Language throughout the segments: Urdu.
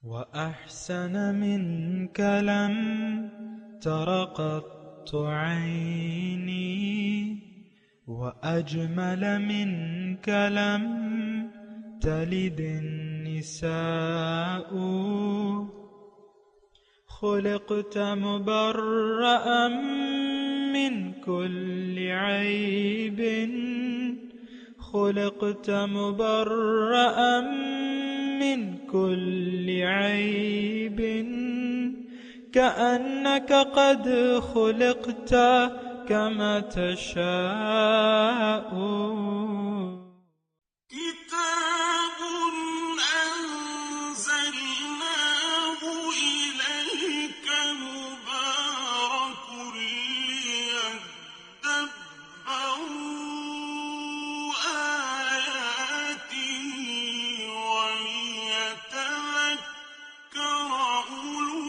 وأحسن منك لم تر قط عيني وأجمل منك لم تلد النساء خلقت مبرأ من كل عيب خلقت مبرأ من كل عيب كأنك قد خلقت كما تشاء كتاب أنزلناه إليك مبارك ليدبروا آياته وليتذكر أولو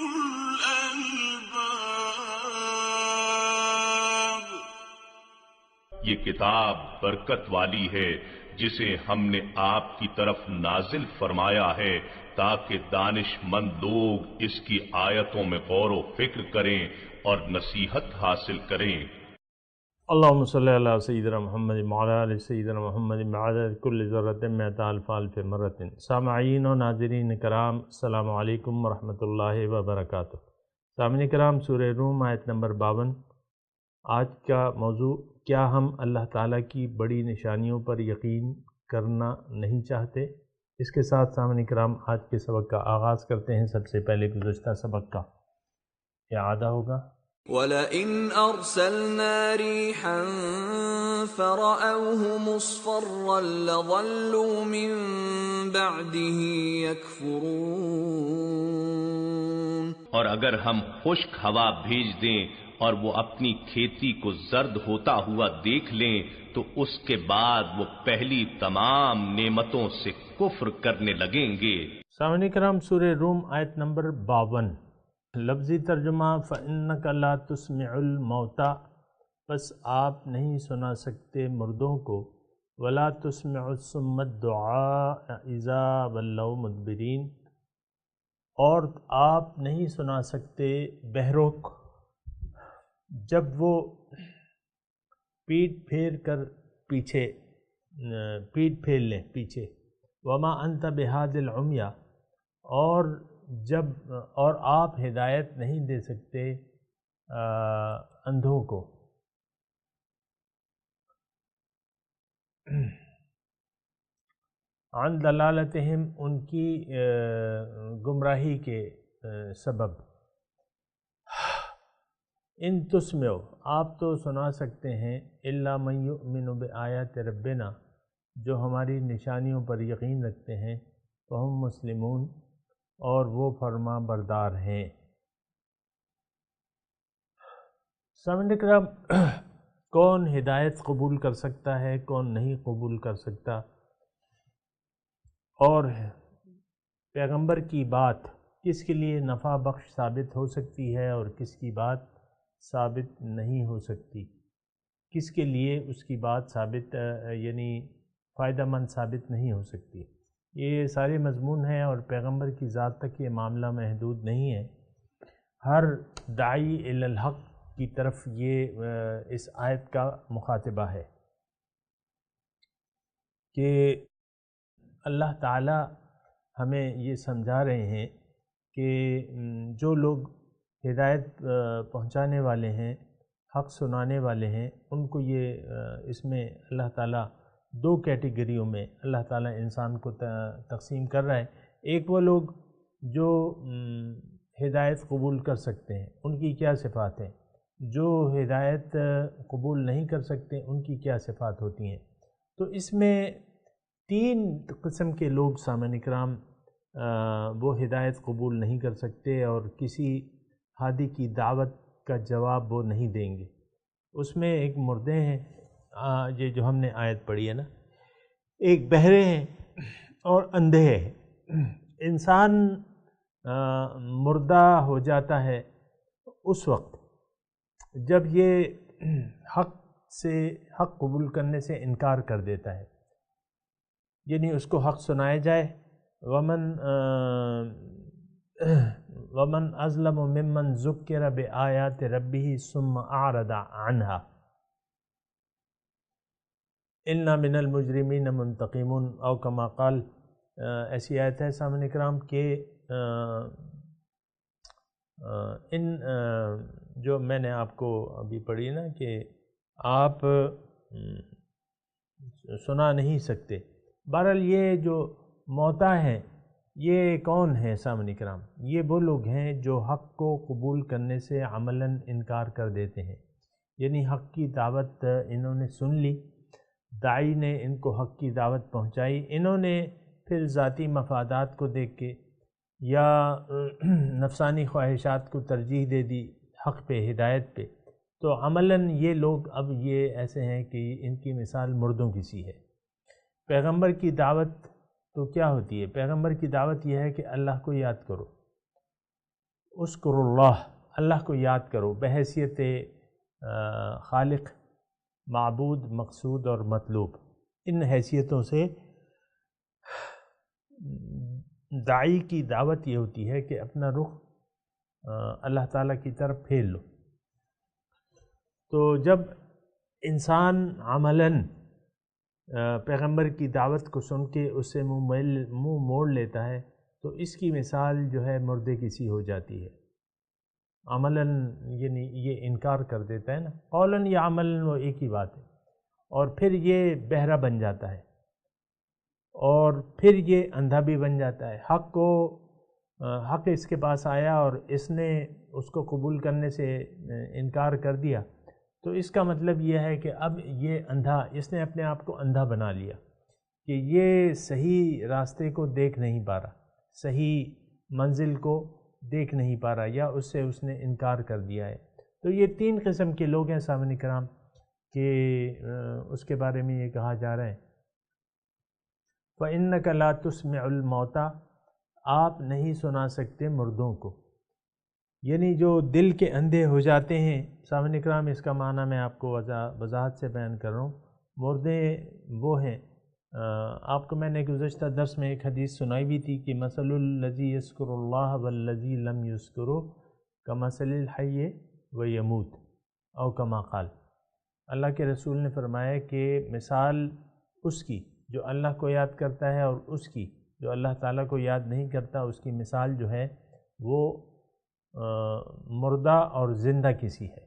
الألباب. یہ کتاب برکت والی ہے جسے ہم نے آپ کی طرف نازل فرمایا ہے تاکہ دانش مند لوگ اس کی آیتوں میں غور و فکر کریں اور نصیحت حاصل کریں. اللہم صلی اللہ سیدنا محمد وعلی آل سیدنا محمد بعدد کل ذرۃ مئۃ الف الف مرۃ. سامعین و ناظرین کرام، السلام علیکم ورحمۃ اللہ وبرکاتہ. سامعین کرام، سورہ روم آیت نمبر 52. آج کا موضوع: کیا ہم اللہ تعالیٰ کی بڑی نشانیوں پر یقین کرنا نہیں چاہتے؟ اس کے ساتھ سامعین کرام آج کے سبق کا آغاز کرتے ہیں. سب سے پہلے گزشتہ سبق کا اعادہ ہوگا. وَلَئِنْ أَرْسَلْنَا رِيحًا فَرَأَوْهُ مُصْفَرًّا لَظَلُّوا مِنْ بَعْدِهِ يَكْفُرُونَ. اور اگر ہم خشک ہوا بھیج دیں اور وہ اپنی کھیتی کو زرد ہوتا ہوا دیکھ لیں تو اس کے بعد وہ پہلی تمام نعمتوں سے کفر کرنے لگیں گے. سامعین کرام، سورہ روم آیت نمبر 52. لفظی ترجمہ: فَإِنَّكَ لَا تُسْمِعُ الْمَوْتَى، بس آپ نہیں سنا سکتے مردوں کو. وَلَا تُسْمِعُ الصُّمَّ الدُّعَاءَ إِذَا وَلَّوْا مُدْبِرِينَ، اور آپ نہیں سنا سکتے بہروں کو جب وہ پیٹ پھیر لیں پیچھے. وَمَا أَنْتَ بِهَادِ الْعُمْيَ، اور آپ ہدایت نہیں دے سکتے اندھوں کو. عن دلالتہم، ان کی گمراہی کے سبب. ان تسمعوا، آپ تو سنا سکتے ہیں، الا من یؤمن بآیات ربنا، جو ہماری نشانیوں پر یقین رکھتے ہیں، فہم مسلمون، اور وہ فرما بردار ہیں. سامعین کرام، کون ہدایت قبول کر سکتا ہے، کون نہیں قبول کر سکتا، اور پیغمبر کی بات کس کے لیے نفع بخش ثابت ہو سکتی ہے اور کس کی بات ثابت نہیں ہو سکتی، کس کے لیے اس کی بات ثابت یعنی فائدہ مند ثابت نہیں ہو سکتی. یہ سارے مضمون ہیں اور پیغمبر کی ذات تک یہ معاملہ محدود نہیں ہے. ہر داعی الی الحق کی طرف یہ اس آیت کا مخاطبہ ہے کہ اللہ تعالی ہمیں یہ سمجھا رہے ہیں کہ جو لوگ ہدایت پہنچانے والے ہیں، حق سنانے والے ہیں، ان کو یہ اس میں اللہ تعالیٰ دو کیٹیگریوں میں اللہ تعالیٰ انسان کو تقسیم کر رہا ہے. ایک وہ لوگ جو ہدایت قبول کر سکتے ہیں، ان کی کیا صفات ہیں. جو ہدایت قبول نہیں کر سکتے، ان کی کیا صفات ہوتی ہیں. تو اس میں 3 قسم کے لوگ سامعین کرام وہ ہدایت قبول نہیں کر سکتے اور کسی ہادی کی دعوت کا جواب وہ نہیں دیں گے. اس میں ایک مردے ہیں، یہ جو ہم نے آیت پڑھی ہے نا، ایک بہرے ہیں اور اندھے ہیں. انسان مردہ ہو جاتا ہے اس وقت جب یہ حق قبول کرنے سے انکار کر دیتا ہے، یعنی اس کو حق سنایا جائے. ومن ومن اظلم ممن ذکر بآیات ربہ ثم اعرض عنہا انا من المجرمین منتقمون، او کما قال، ایسی آیت ہے سامعین کرام کہ ان جو میں نے آپ کو ابھی پڑھی نا کہ آپ سنا نہیں سکتے، بہرحال یہ جو موتا ہے یہ کون ہے سامعین کرام؟ یہ وہ لوگ ہیں جو حق کو قبول کرنے سے عملاً انکار کر دیتے ہیں، یعنی حق کی دعوت انہوں نے سن لی، داعی نے ان کو حق کی دعوت پہنچائی، انہوں نے پھر ذاتی مفادات کو دیکھ کے یا نفسانی خواہشات کو ترجیح دے دی حق پہ، ہدایت پہ، تو عملاً یہ لوگ اب یہ ایسے ہیں کہ ان کی مثال مردوں کی سی ہے۔ پیغمبر کی دعوت تو کیا ہوتی ہے؟ پیغمبر کی دعوت یہ ہے کہ اللہ کو یاد کرو، اذکر اللہ، اللہ کو یاد کرو بحیثیت خالق، معبود، مقصود اور مطلوب، ان حیثیتوں سے داعی کی دعوت یہ ہوتی ہے کہ اپنا رخ اللہ تعالیٰ کی طرف پھیر لو۔ تو جب انسان عملاً پیغمبر کی دعوت کو سن کے اس سے منہ موڑ لیتا ہے تو اس کی مثال جو ہے مردے کی سی ہو جاتی ہے، عملاً یعنی یہ انکار کر دیتا ہے نا، قولاً یا عملاً وہ ایک ہی بات ہے، اور پھر یہ بہرا بن جاتا ہے اور پھر یہ اندھا بھی بن جاتا ہے۔ حق اس کے پاس آیا اور اس نے اس کو قبول کرنے سے انکار کر دیا، تو اس کا مطلب یہ ہے کہ اب یہ اندھا، اس نے اپنے آپ کو اندھا بنا لیا کہ یہ صحیح راستے کو دیکھ نہیں پا رہا، صحیح منزل کو دیکھ نہیں پا رہا، یا اس سے اس نے انکار کر دیا ہے۔ تو یہ تین قسم کے لوگ ہیں سامعین کرام کہ اس کے بارے میں یہ کہا جا رہا ہے فَإِنَّكَ لَا تُسْمِعُ الْمَوْتَى، آپ نہیں سنا سکتے مردوں کو، یعنی جو دل کے اندھے ہو جاتے ہیں سامعین کرام، اس کا معنی میں آپ کو وضاحت سے بیان کر رہا ہوں۔ مردے وہ ہیں، آپ کو میں نے گزشتہ درس میں ایک حدیث سنائی بھی تھی کہ مثل الذی یذکر اللہ والذی لم یذکرہ کمثل الحی ویموت، او کما قال، اللہ کے رسول نے فرمایا کہ مثال اس کی جو اللہ کو یاد کرتا ہے اور اس کی جو اللہ تعالیٰ کو یاد نہیں کرتا، اس کی مثال جو ہے وہ مردہ اور زندہ کسی ہے۔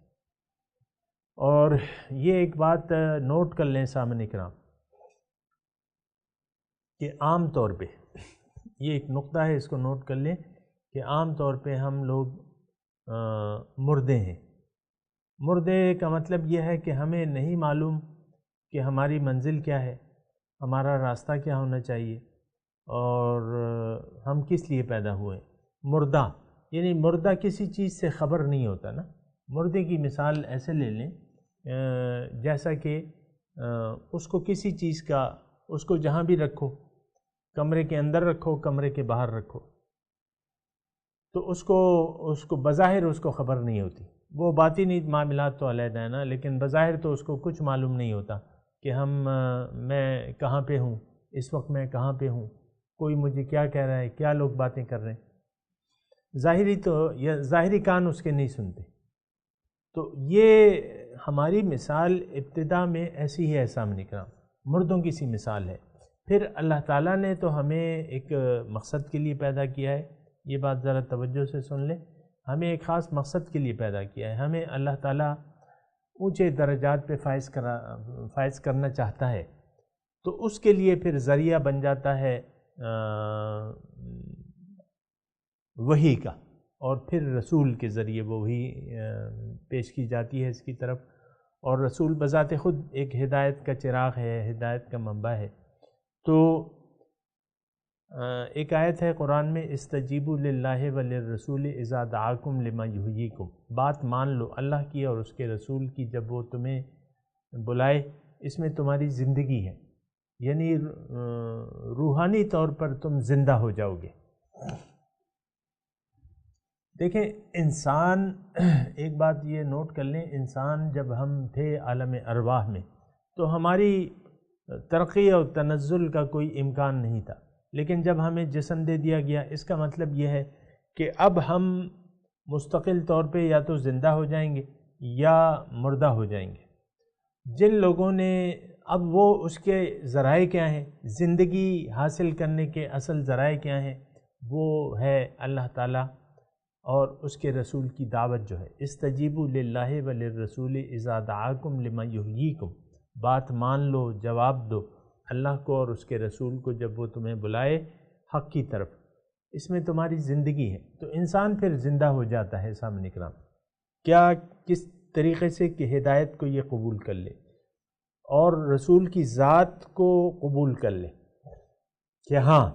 اور یہ ایک بات نوٹ کر لیں سامعین کرام کہ عام طور پہ یہ ایک نقطہ ہے، اس کو نوٹ کر لیں کہ عام طور پہ ہم لوگ مردے ہیں۔ مردے کا مطلب یہ ہے کہ ہمیں نہیں معلوم کہ ہماری منزل کیا ہے، ہمارا راستہ کیا ہونا چاہیے، اور ہم کس لیے پیدا ہوئے۔ مردہ یعنی مردہ کسی چیز سے خبر نہیں ہوتا نا۔ مردے کی مثال ایسے لے لیں جیسا کہ اس کو کسی چیز کا، اس کو جہاں بھی رکھو، کمرے کے اندر رکھو، کمرے کے باہر رکھو، تو اس کو بظاہر اس کو خبر نہیں ہوتی۔ وہ باطنی معاملات تو علیحدہ ہے نا، لیکن بظاہر تو اس کو کچھ معلوم نہیں ہوتا کہ میں کہاں پہ ہوں، اس وقت میں کہاں پہ ہوں، کوئی مجھے کیا کہہ رہا ہے، کیا لوگ باتیں کر رہے ہیں۔ ظاہری کان اس کے نہیں سنتے۔ تو یہ ہماری مثال ابتدا میں ایسی ہے سامعین کرام، مردوں کی سی مثال ہے۔ پھر اللہ تعالیٰ نے تو ہمیں ایک مقصد کے لیے پیدا کیا ہے، یہ بات ذرا توجہ سے سن لیں، ہمیں ایک خاص مقصد کے لیے پیدا کیا ہے، ہمیں اللہ تعالیٰ اونچے درجات پہ فائز کرنا چاہتا ہے، تو اس کے لیے پھر ذریعہ بن جاتا ہے وحی کا، اور پھر رسول کے ذریعے وہ وحی پیش کی جاتی ہے اس کی طرف، اور رسول بذات خود ایک ہدایت کا چراغ ہے، ہدایت کا منبع ہے۔ تو ایک آیت ہے قرآن میں، استجیبوا للہ وللرسول اذا دعاکم لما یحییکم، بات مان لو اللہ کی اور اس کے رسول کی جب وہ تمہیں بلائے، اس میں تمہاری زندگی ہے، یعنی روحانی طور پر تم زندہ ہو جاؤ گے۔ دیکھیں انسان، ایک بات یہ نوٹ کر لیں، انسان جب ہم تھے عالم ارواح میں تو ہماری ترقی اور تنزل کا کوئی امکان نہیں تھا، لیکن جب ہمیں جسم دے دیا گیا، اس کا مطلب یہ ہے کہ اب ہم مستقل طور پہ یا تو زندہ ہو جائیں گے یا مردہ ہو جائیں گے۔ جن لوگوں نے اب وہ اس کے ذرائع کیا ہیں، زندگی حاصل کرنے کے اصل ذرائع کیا ہیں، وہ ہے اللہ تعالیٰ اور اس کے رسول کی دعوت جو ہے، استجیبوا للہ وللرسول اذا دعاکم لما یحییکم، بات مان لو، جواب دو اللہ کو اور اس کے رسول کو جب وہ تمہیں بلائے حق کی طرف، اس میں تمہاری زندگی ہے۔ تو انسان پھر زندہ ہو جاتا ہے سامنے کرام، کیا کس طریقے سے کہ ہدایت کو یہ قبول کر لے اور رسول کی ذات کو قبول کر لے کہ ہاں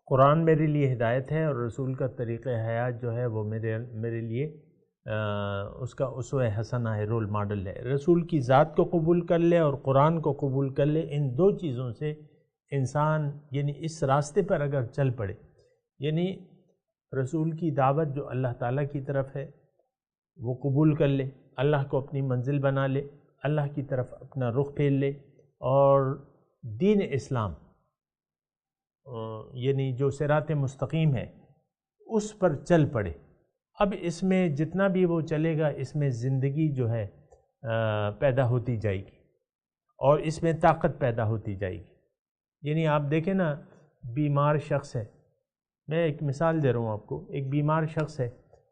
قرآن میرے لیے ہدایت ہے اور رسول کا طریقہ حیات جو ہے وہ میرے لیے اس کا اسوہ حسنہ ہے، رول ماڈل ہے۔ رسول کی ذات کو قبول کر لے اور قرآن کو قبول کر لے، ان دو چیزوں سے انسان یعنی اس راستے پر اگر چل پڑے، یعنی رسول کی دعوت جو اللہ تعالیٰ کی طرف ہے وہ قبول کر لے، اللہ کو اپنی منزل بنا لے، اللہ کی طرف اپنا رخ پھیر لے، اور دین اسلام یعنی جو صراط مستقیم ہے اس پر چل پڑے۔ اب اس میں جتنا بھی وہ چلے گا اس میں زندگی جو ہے پیدا ہوتی جائے گی اور اس میں طاقت پیدا ہوتی جائے گی۔ یعنی آپ دیکھیں نا، بیمار شخص ہے، میں ایک مثال دے رہا ہوں آپ کو، ایک بیمار شخص ہے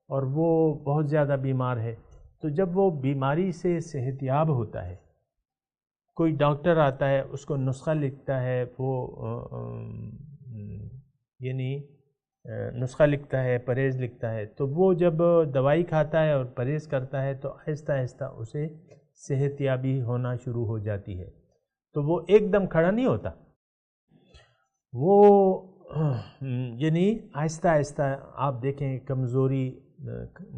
اور وہ بہت زیادہ بیمار ہے، تو جب وہ بیماری سے صحت یاب ہوتا ہے، کوئی ڈاکٹر آتا ہے، اس کو نسخہ لکھتا ہے، وہ یعنی نسخہ لکھتا ہے، پرہیز لکھتا ہے، تو وہ جب دوائی کھاتا ہے اور پرہیز کرتا ہے تو آہستہ آہستہ اسے صحت یابی ہونا شروع ہو جاتی ہے۔ تو وہ ایک دم کھڑا نہیں ہوتا، وہ یعنی آہستہ آہستہ آپ دیکھیں کمزوری،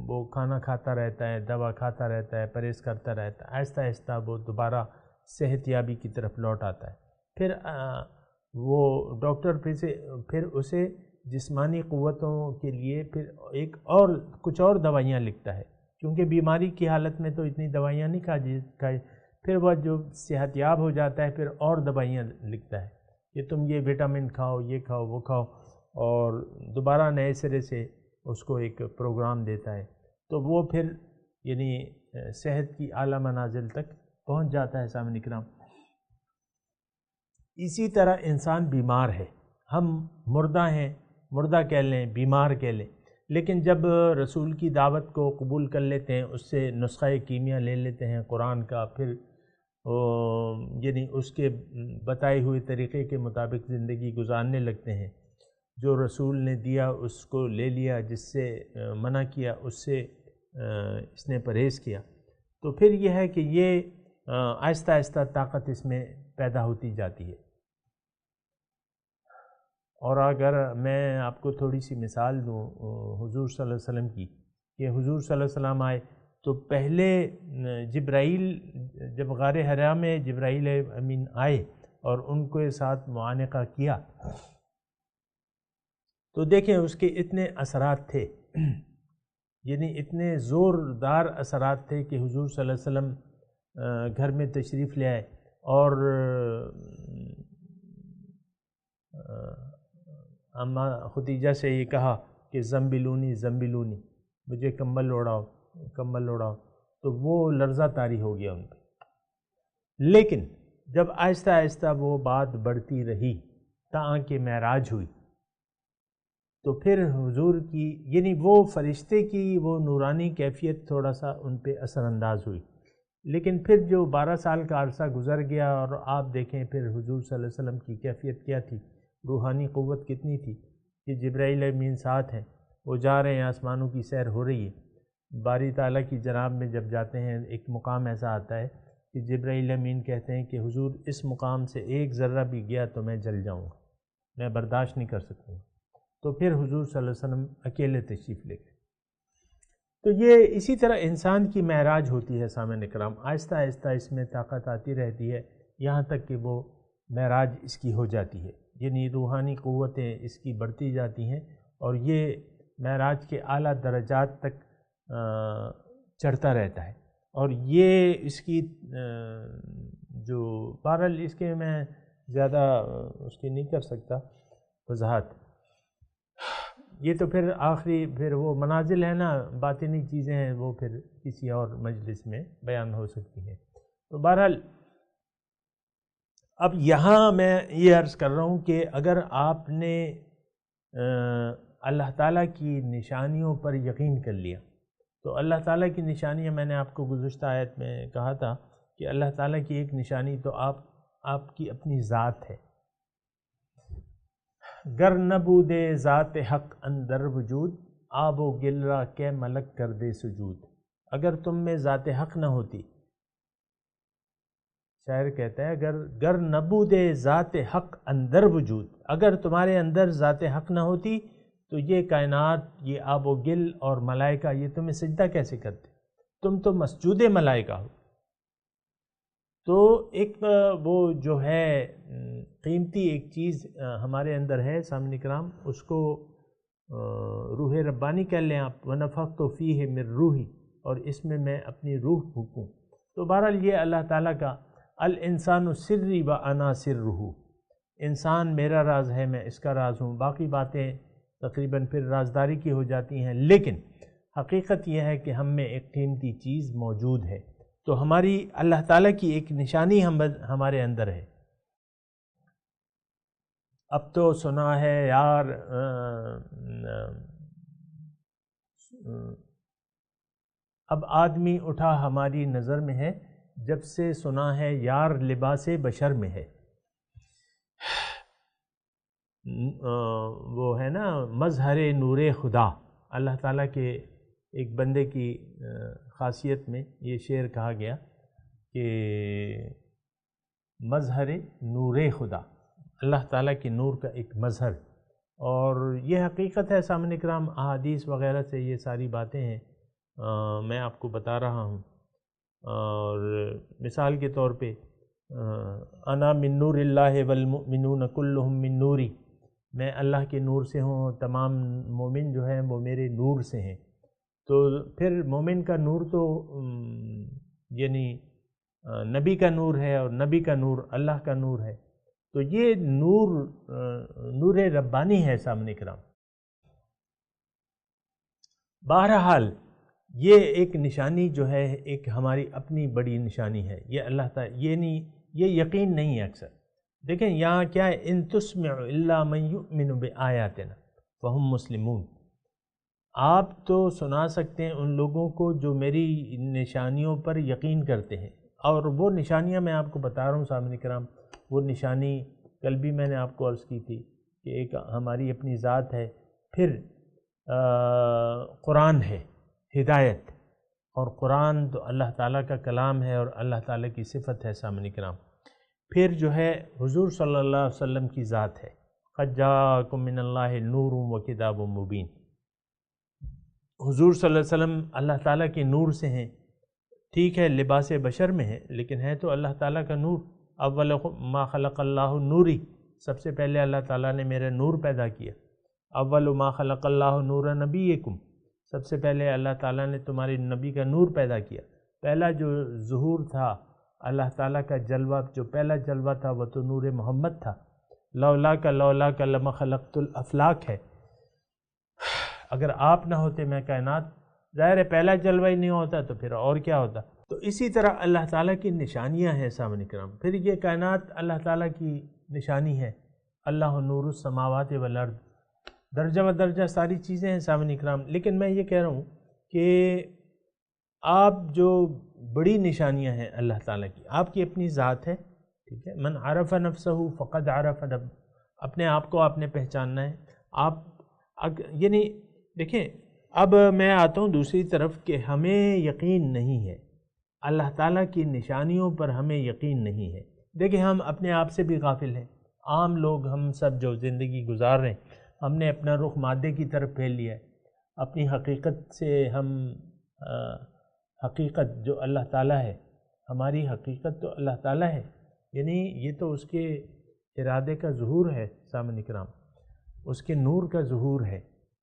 وہ کھانا کھاتا رہتا ہے، دوا کھاتا رہتا ہے، پرہیز کرتا رہتا ہے، آہستہ آہستہ وہ دوبارہ صحت یابی کی طرف لوٹ آتا ہے۔ پھر وہ ڈاکٹر پھر اسے جسمانی قوتوں کے لیے پھر کچھ اور دوائیاں لکھتا ہے، کیونکہ بیماری کی حالت میں تو اتنی دوائیاں نہیں کھائے، پھر وہ جو صحت یاب ہو جاتا ہے پھر اور دوائیاں لکھتا ہے کہ تم یہ وٹامن کھاؤ، یہ کھاؤ، وہ کھاؤ، اور دوبارہ نئے سرے سے اس کو ایک پروگرام دیتا ہے، تو وہ پھر یعنی صحت کی اعلیٰ منازل تک پہنچ جاتا ہے۔ سامعین کرام، اسی طرح انسان بیمار ہے، ہم مردہ ہیں، مردہ کہہ لیں، بیمار کہہ لیں، لیکن جب رسول کی دعوت کو قبول کر لیتے ہیں، اس سے نسخہ کیمیا لے لیتے ہیں قرآن کا، پھر یعنی اس کے بتائے ہوئے طریقے کے مطابق زندگی گزارنے لگتے ہیں، جو رسول نے دیا اس کو لے لیا، جس سے منع کیا اس سے اس نے پرہیز کیا، تو پھر یہ ہے کہ یہ آہستہ آہستہ طاقت اس میں پیدا ہوتی جاتی ہے۔ اور اگر میں آپ کو تھوڑی سی مثال دوں حضور صلی اللہ علیہ وسلم کی، کہ حضور صلی اللہ علیہ وسلم آئے تو پہلے جبرائیل، جب غار حرا میں جبرائیل امین آئے اور ان کے ساتھ معانقہ کیا، تو دیکھیں اس کے اتنے اثرات تھے، یعنی اتنے زوردار اثرات تھے کہ حضور صلی اللہ علیہ وسلم گھر میں تشریف لے آئے اور اماں خدیجہ سے یہ کہا کہ زمبلونی زمبلونی، مجھے کمبل اوڑھاؤ، کمبل اوڑھاؤ، تو وہ لرزہ طاری ہو گیا ان پہ۔ لیکن جب آہستہ آہستہ وہ بات بڑھتی رہی تاں کہ معراج ہوئی، تو پھر حضور کی یعنی وہ فرشتے کی وہ نورانی کیفیت تھوڑا سا ان پہ اثر انداز ہوئی، لیکن پھر جو 12 سال کا عرصہ گزر گیا اور آپ دیکھیں پھر حضور صلی اللہ علیہ وسلم کی کیفیت کیا تھی، روحانی قوت کتنی تھی کہ جبرائیل امین ساتھ ہیں، وہ جا رہے ہیں، آسمانوں کی سیر ہو رہی ہے، باری تعالیٰ کی جناب میں جب جاتے ہیں ایک مقام ایسا آتا ہے کہ جبرائیل امین کہتے ہیں کہ حضور اس مقام سے ایک ذرہ بھی گیا تو میں جل جاؤں گا، میں برداشت نہیں کر سکوں گا، تو پھر حضور صلی اللہ علیہ وسلم اکیلے تشریف لے گئے۔ تو یہ اسی طرح انسان کی معراج ہوتی ہے سامعین کرام، آہستہ آہستہ اس میں طاقت آتی رہتی ہے یہاں تک کہ وہ معراج اس کی ہو جاتی ہے، یعنی روحانی قوتیں اس کی بڑھتی جاتی ہیں اور یہ معراج کے اعلیٰ درجات تک چڑھتا رہتا ہے۔ اور یہ اس کی جو بہرحال اس کے میں زیادہ اس کی نہیں کر سکتا وضاحت، یہ تو پھر آخری پھر وہ منازل ہے نا، باطنی چیزیں ہیں، وہ پھر کسی اور مجلس میں بیان ہو سکتی ہیں۔ تو بہرحال اب یہاں میں یہ عرض کر رہا ہوں کہ اگر آپ نے اللہ تعالیٰ کی نشانیوں پر یقین کر لیا، تو اللہ تعالیٰ کی نشانیاں میں نے آپ کو گزشتہ آیت میں کہا تھا کہ اللہ تعالیٰ کی ایک نشانی تو آپ کی اپنی ذات ہے۔ گر نبود ذات حق اندر وجود، آب و گل را کے ملک کر دے سجود۔ اگر تم میں ذات حق نہ ہوتی، شاعر کہتا ہے گر نبود ذات حق اندر وجود، اگر تمہارے اندر ذات حق نہ ہوتی تو یہ کائنات، یہ آب و گل اور ملائکہ یہ تمہیں سجدہ کیسے کرتے؟ تم تو مسجود ملائکہ ہو۔ تو ایک وہ جو ہے قیمتی ایک چیز ہمارے اندر ہے سامعین کرام، اس کو روح ربانی کہہ لیں آپ، وَنَفَخْتُ فِيهِ مِن روحی، اور اس میں میں اپنی روح پھونکوں۔ تو بہرحال یہ اللہ تعالیٰ کا الانسان سری و انا سرہ، انسان میرا راز ہے، میں اس کا راز ہوں۔ باقی باتیں تقریباً پھر رازداری کی ہو جاتی ہیں، لیکن حقیقت یہ ہے کہ ہم میں ایک قیمتی چیز موجود ہے۔ تو ہماری اللہ تعالیٰ کی ایک نشانی ہمارے اندر ہے۔ اب تو سنا ہے یار، اب آدمی اٹھا ہماری نظر میں ہے، جب سے سنا ہے یار لباس بشر میں ہے۔ وہ ہے نا مظہر نور خدا، اللہ تعالیٰ کے ایک بندے کی خاصیت میں یہ شعر کہا گیا کہ مظہر نور خدا، اللہ تعالیٰ کی نور کا ایک مظہر، اور یہ حقیقت ہے سامعین کرام، احادیث وغیرہ سے یہ ساری باتیں ہیں، میں آپ کو بتا رہا ہوں۔ اور مثال کے طور پہ انا من نور اللہ والمؤمنون کلہم من نوری، میں اللہ کے نور سے ہوں، تمام مومن جو ہیں وہ میرے نور سے ہیں۔ تو پھر مومن کا نور تو یعنی نبی کا نور ہے، اور نبی کا نور اللہ کا نور ہے۔ تو یہ نور ربانی ہے سامنے کرام۔ بہرحال یہ ایک نشانی جو ہے، ایک ہماری اپنی بڑی نشانی ہے، یہ اللہ تعالیٰ یہ یقین نہیں ہے اکثر۔ دیکھیں یہاں کیا ہے، ان تسمع الا من یؤمن بآیاتنا فہم مسلمون، آپ تو سنا سکتے ہیں ان لوگوں کو جو میری نشانیوں پر یقین کرتے ہیں، اور وہ نشانیاں میں آپ کو بتا رہا ہوں سامعین کرام۔ وہ نشانی کل بھی میں نے آپ کو عرض کی تھی کہ ایک ہماری اپنی ذات ہے، پھر قرآن ہے، ہدایت، اور قرآن تو اللہ تعالیٰ کا کلام ہے اور اللہ تعالیٰ کی صفت ہے سامعین کرام۔ پھر جو ہے حضور صلی اللہ علیہ وسلم کی ذات ہے، قد جاءکم من اللہ نور و کتاب مبین، حضور صلی اللہ علیہ وسلم اللہ تعالیٰ کے نور سے ہیں، ٹھیک ہے لباس بشر میں ہے لیکن ہے تو اللہ تعالیٰ کا نور۔ اول ما خلق اللہ نوری، سب سے پہلے اللہ تعالیٰ نے میرا نور پیدا کیا۔ اول ما خلق اللہ نور نبیکم، سب سے پہلے اللہ تعالیٰ نے تمہارے نبی کا نور پیدا کیا۔ پہلا جو ظہور تھا اللہ تعالیٰ کا جلوہ، جو پہلا جلوہ تھا وہ تو نور محمد تھا۔ لولا کا لما خلقت الافلاک ہے، اگر آپ نہ ہوتے میں کائنات، ظاہر ہے پہلا جلوہ ہی نہیں ہوتا تو پھر اور کیا ہوتا۔ تو اسی طرح اللہ تعالیٰ کی نشانیاں ہیں سامعین کرام۔ پھر یہ کائنات اللہ تعالیٰ کی نشانی ہے، اللہ نور السماوات والارض، درجہ و درجہ ساری چیزیں ہیں سامعین کرام۔ لیکن میں یہ کہہ رہا ہوں کہ آپ جو بڑی نشانیاں ہیں اللہ تعالیٰ کی، آپ کی اپنی ذات ہے، ٹھیک ہے، من عرف نفسہ فقد عرف رب، اپنے آپ کو آپ نے پہچاننا ہے۔ آپ یعنی دیکھیں اب میں آتا ہوں دوسری طرف کہ ہمیں یقین نہیں ہے اللہ تعالیٰ کی نشانیوں پر، ہمیں یقین نہیں ہے۔ دیکھیں ہم اپنے آپ سے بھی غافل ہیں، عام لوگ ہم سب جو زندگی گزار رہے ہیں، ہم نے اپنا رخ مادے کی طرف پھیر لیا ہے، اپنی حقیقت سے ہم حقیقت جو اللہ تعالیٰ ہے، ہماری حقیقت تو اللہ تعالیٰ ہے، یعنی یہ تو اس کے ارادے کا ظہور ہے سامعین کرام، اس کے نور کا ظہور ہے۔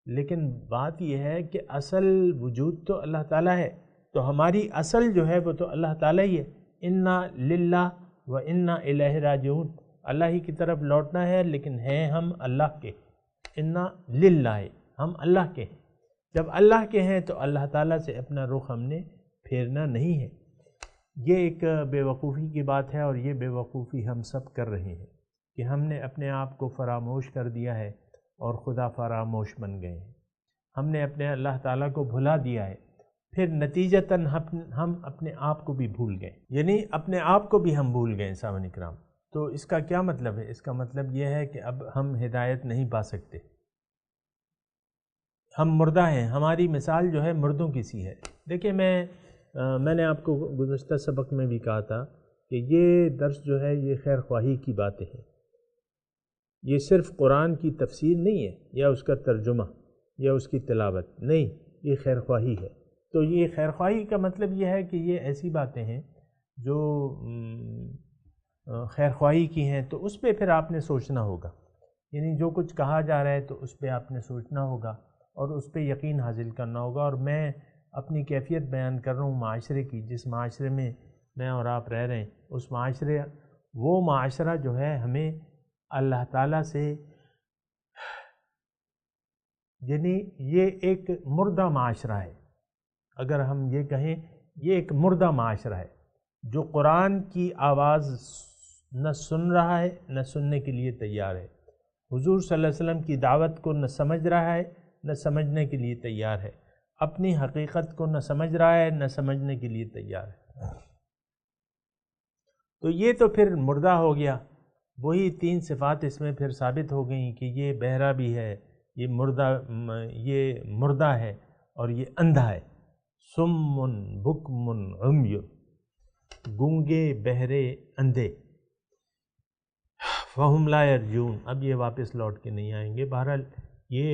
لیکن بات یہ ہے کہ اصل وجود تو اللہ تعالیٰ ہے، تو ہماری اصل جو ہے وہ تو اللہ تعالیٰ ہی ہے۔ انا للہ و انا الیہ راجعون، اللہ ہی کی طرف لوٹنا ہے، لیکن ہیں ہم اللہ کے۔ انا للہ، ہم اللہ کے ہیں۔ جب اللہ کے ہیں تو اللہ تعالیٰ سے اپنا رخ ہم نے پھیرنا نہیں ہے۔ یہ ایک بے وقوفی کی بات ہے، اور یہ بے وقوفی ہم سب کر رہے ہیں کہ ہم نے اپنے آپ کو فراموش کر دیا ہے اور خدا فراموش بن گئے ہیں۔ ہم نے اپنے اللہ تعالیٰ کو بھلا دیا ہے، پھر نتیجتاً ہم اپنے آپ کو بھی بھول گئے، یعنی اپنے آپ کو بھی ہم بھول گئے سامعین کرام۔ تو اس کا کیا مطلب ہے؟ اس کا مطلب یہ ہے کہ اب ہم ہدایت نہیں پا سکتے، ہم مردہ ہیں، ہماری مثال جو ہے مردوں کی سی ہے۔ دیکھیں میں نے آپ کو گزشتہ سبق میں بھی کہا تھا کہ یہ درس جو ہے یہ خیر خواہی کی باتیں ہیں، یہ صرف قرآن کی تفسیر نہیں ہے یا اس کا ترجمہ یا اس کی تلاوت نہیں، یہ خیر خواہی ہے۔ تو یہ خیر خواہی کا مطلب یہ ہے کہ یہ ایسی باتیں ہیں جو خیر خواہی کی ہیں، تو اس پہ پھر آپ نے سوچنا ہوگا، یعنی جو کچھ کہا جا رہا ہے تو اس پہ آپ نے سوچنا ہوگا اور اس پہ یقین حاصل کرنا ہوگا۔ اور میں اپنی کیفیت بیان کر رہا ہوں معاشرے کی، جس معاشرے میں میں اور آپ رہ رہے ہیں، اس وہ معاشرہ جو ہے ہمیں اللہ تعالیٰ سے، یعنی یہ ایک مردہ معاشرہ ہے، اگر ہم یہ کہیں یہ ایک مردہ معاشرہ ہے جو قرآن کی آواز نہ سن رہا ہے نہ سننے کے لیے تیار ہے، حضور صلی اللہ علیہ وسلم کی دعوت کو نہ سمجھ رہا ہے نہ سمجھنے کے لیے تیار ہے، اپنی حقیقت کو نہ سمجھ رہا ہے نہ سمجھنے کے لیے تیار ہے۔ تو یہ تو پھر مردہ ہو گیا، وہی 3 صفات اس میں پھر ثابت ہو گئیں کہ یہ بہرا بھی ہے، یہ مردہ ہے اور یہ اندھا ہے۔ سمن بکمن عمی، گونگے بہرے اندھے، فہم لا یرجون، اب یہ واپس لوٹ کے نہیں آئیں گے۔ بہرحال یہ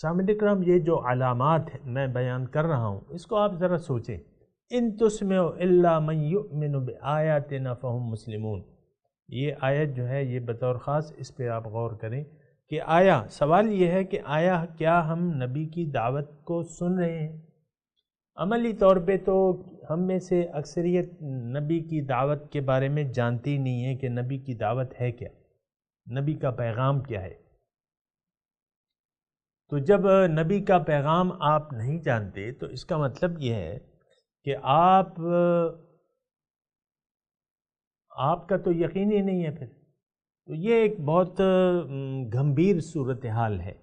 سامعین اکرام، یہ جو علامات میں بیان کر رہا ہوں اس کو آپ ذرا سوچیں۔ ان تسمعوا الا من یؤمن بآیاتنا فہم مسلمون، یہ آیت جو ہے یہ بطور خاص اس پہ آپ غور کریں کہ آیا، سوال یہ ہے کہ آیا کیا ہم نبی کی دعوت کو سن رہے ہیں؟ عملی طور پہ تو ہم میں سے اکثریت نبی کی دعوت کے بارے میں جانتی نہیں ہے کہ نبی کی دعوت ہے کیا، نبی کا پیغام کیا ہے۔ تو جب نبی کا پیغام آپ نہیں جانتے تو اس کا مطلب یہ ہے کہ آپ کا تو یقین ہی نہیں ہے پھر۔ تو یہ ایک بہت گمبھیر صورتحال ہے،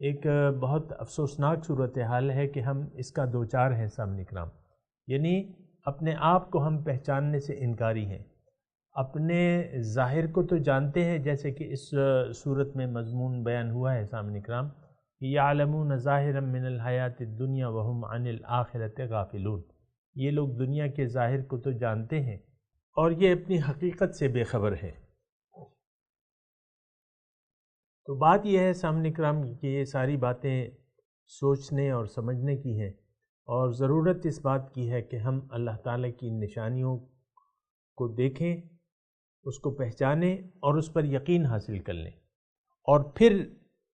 ایک بہت افسوسناک صورتحال ہے کہ ہم اس کا دوچار ہیں سامعین کرام، یعنی اپنے آپ کو ہم پہچاننے سے انکاری ہیں، اپنے ظاہر کو تو جانتے ہیں، جیسے کہ اس صورت میں مضمون بیان ہوا ہے سامعین کرام، یعلمون ظاہرا من الحیات الدنیا وہم عن الآخرۃ غافلون، یہ لوگ دنیا کے ظاہر کو تو جانتے ہیں اور یہ اپنی حقیقت سے بے خبر ہے۔ تو بات یہ ہے سامعین کرام کہ یہ ساری باتیں سوچنے اور سمجھنے کی ہیں، اور ضرورت اس بات کی ہے کہ ہم اللہ تعالیٰ کی نشانیوں کو دیکھیں، اس کو پہچانیں اور اس پر یقین حاصل کر لیں، اور پھر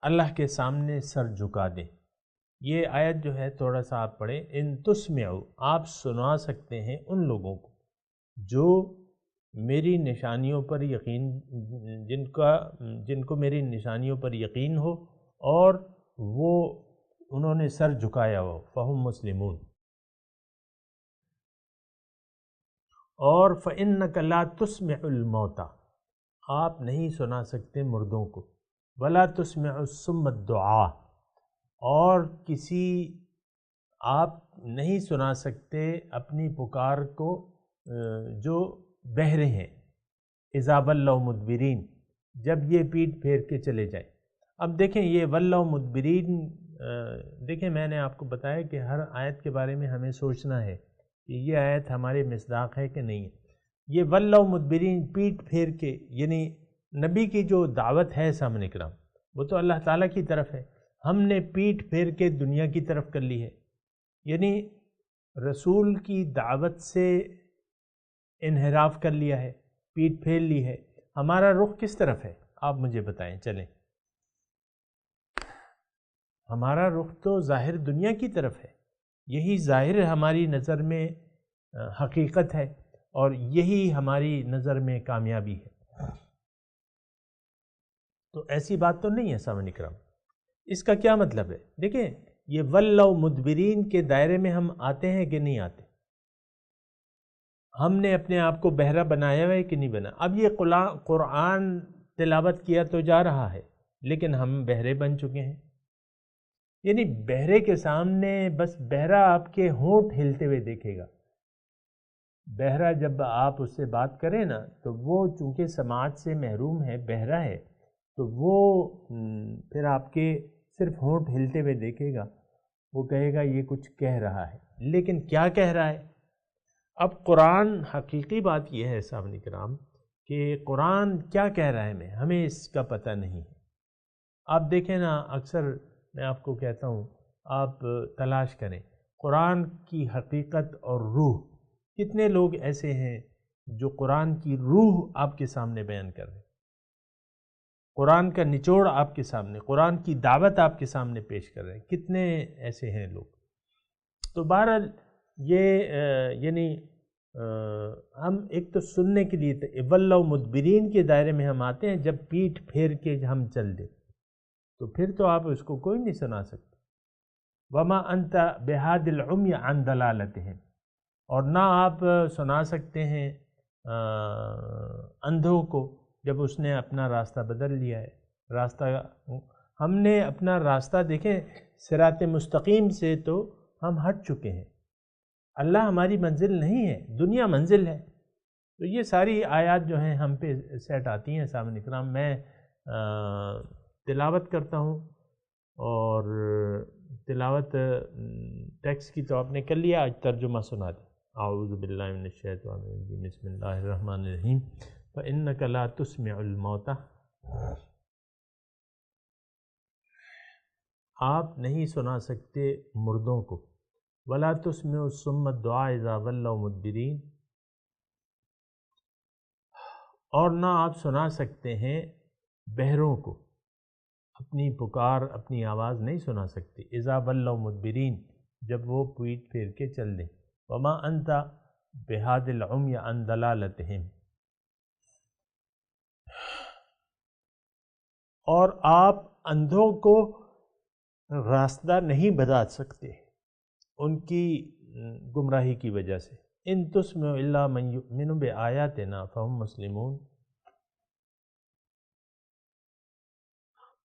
اللہ کے سامنے سر جھکا دیں۔ یہ آیت جو ہے تھوڑا سا آپ پڑھیں، ان تسمعوا، آپ سنا سکتے ہیں ان لوگوں کو جو میری نشانیوں پر یقین، جن کو میری نشانیوں پر یقین ہو اور وہ انہوں نے سر جھکایا ہو، فہم مسلمون۔ اور فإنک لا تسمع الموتى، آپ نہیں سنا سکتے مردوں کو، ولا تسمع الصم الدعاء، اور آپ نہیں سنا سکتے اپنی پکار کو جو بہرے ہیں، اذا ولوا مدبرین، جب یہ پیٹ پھیر کے چلے جائیں۔ اب دیکھیں یہ ولوا مدبرین، دیکھیں میں نے آپ کو بتایا کہ ہر آیت کے بارے میں ہمیں سوچنا ہے کہ یہ آیت ہمارے مصداق ہے کہ نہیں ہے۔ یہ ولوا مدبرین، پیٹ پھیر کے، یعنی نبی کی جو دعوت ہے سامعین اکرام وہ تو اللہ تعالیٰ کی طرف ہے، ہم نے پیٹ پھیر کے دنیا کی طرف کر لی ہے، یعنی رسول کی دعوت سے انحراف کر لیا ہے، پیٹ پھیر لی ہے۔ ہمارا رخ کس طرف ہے آپ مجھے بتائیں، چلیں۔ ہمارا رخ تو ظاہر دنیا کی طرف ہے، یہی ظاہر ہماری نظر میں حقیقت ہے اور یہی ہماری نظر میں کامیابی ہے۔ تو ایسی بات تو نہیں ہے سامعین کرام۔ اس کا کیا مطلب ہے؟ دیکھیں یہ ولوا مدبرین کے دائرے میں ہم آتے ہیں کہ نہیں آتے؟ ہم نے اپنے آپ کو بہرا بنایا ہوا ہے کہ نہیں بنا؟ اب یہ قرآن تلاوت کیا تو جا رہا ہے لیکن ہم بہرے بن چکے ہیں، یعنی بہرے کے سامنے بس بہرا آپ کے ہونٹ ہلتے ہوئے دیکھے گا۔ بہرا جب آپ اس سے بات کریں نا تو وہ چونکہ سماعت سے محروم ہے، بہرا ہے، تو وہ پھر آپ کے صرف ہونٹ ہلتے ہوئے دیکھے گا، وہ کہے گا یہ کچھ کہہ رہا ہے، لیکن کیا کہہ رہا ہے؟ اب قرآن حقیقی بات یہ ہے سامعین کرام کہ قرآن کیا کہہ رہا ہے ہمیں اس کا پتہ نہیں ہے۔ آپ دیکھیں نا، اکثر میں آپ کو کہتا ہوں آپ تلاش کریں قرآن کی حقیقت اور روح۔ کتنے لوگ ایسے ہیں جو قرآن کی روح آپ کے سامنے بیان کر رہے ہیں، قرآن کا نچوڑ آپ کے سامنے، قرآن کی دعوت آپ کے سامنے پیش کر رہے ہیں؟ کتنے ایسے ہیں لوگ؟ تو بہرحال یہ یعنی ہم ایک تو سننے کے لیے ولوا مدبرین کے دائرے میں ہم آتے ہیں، جب پیٹھ پھیر کے ہم چل دیں تو پھر تو آپ اس کو کوئی نہیں سنا سکتے۔ وما انت بہاد العمی عن دلالتہم، اور نہ آپ سنا سکتے ہیں اندھوں کو جب اس نے اپنا راستہ بدل لیا ہے۔ راستہ ہم نے اپنا راستہ دیکھیں صراط مستقیم سے تو ہم ہٹ چکے ہیں، اللہ ہماری منزل نہیں ہے، دنیا منزل ہے۔ تو یہ ساری آیات جو ہیں ہم پہ سیٹ آتی ہیں سامعین کرام۔ میں تلاوت کرتا ہوں اور تلاوت ٹیکسٹ کی تو آپ نے کر لیا، آج ترجمہ سنا دیں۔ اعوذ باللہ من الشیطان الرجیم، بسم اللہ الرحمن الرحیم۔ فإنک لا تسمع الموتى، آپ نہیں سنا سکتے مردوں کو، ولا تسمع الصم الدعاء اذا ولوا مدبرین، اور نہ آپ سنا سکتے ہیں بہروں کو، اپنی پکار اپنی آواز نہیں سنا سکتے، اذا ولوا مدبرین، جب وہ پیٹ پھیر کے چل دیں۔ وما انت بہاد العمی عن دلالتہم، اور آپ اندھوں کو راستہ نہیں بتا سکتے ان کی گمراہی کی وجہ سے۔ ان تسمع الا من یؤمن بآیاتنا فہم مسلمون،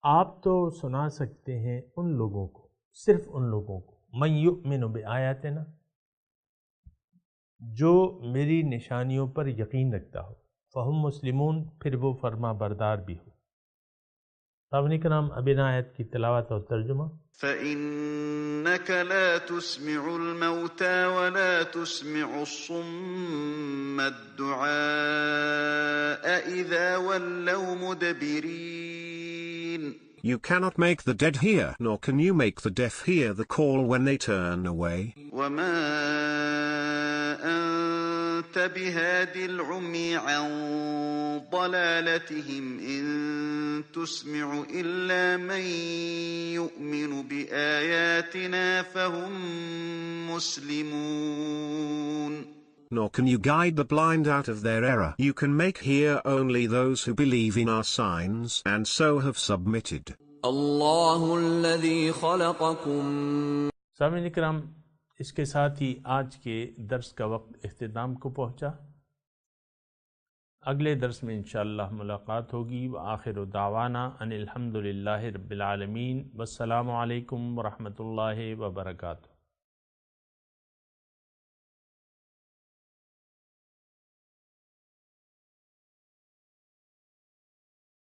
آپ تو سنا سکتے ہیں ان لوگوں کو، صرف ان لوگوں کو، من یؤمن بآیاتنا، جو میری نشانیوں پر یقین رکھتا ہو، فہم مسلمون، پھر وہ فرما بردار بھی ہو۔ سامعین کرام اب ان آیت کی تلاوت اور ترجمہ۔ فَإِنَّكَ لَا تُسْمِعُ الْمَوْتَى وَلَا تُسْمِعُ الصُّمَّ الدُّعَاءَ إِذَا وَلَّوْا مُدْبِرِينَ. You cannot make the dead hear, nor can you make the deaf hear the call when they turn away. وَمَا أَنْتَ بِهَادِ الْعُمْيِ عَنْ ضَلَالَتِهِمْ إِن تُسْمِعُ إِلَّا مَن يُؤْمِنُ بِآيَاتِنَا فَهُمْ مُسْلِمُونَ. Nor can you guide the blind out of their error. You can make hear only those who believe in our signs and so have submitted. اللہ الذی خلقکم. سامعین کرام اس کے ساتھ ہی آج کے درس کا وقت اختتام کو پہنچا۔ اگلے درس میں انشاءاللہ ملاقات ہوگی۔ وآخر دعوانا ان الحمد للہ رب العالمین، والسلام علیکم ورحمۃ اللہ وبرکاتہ۔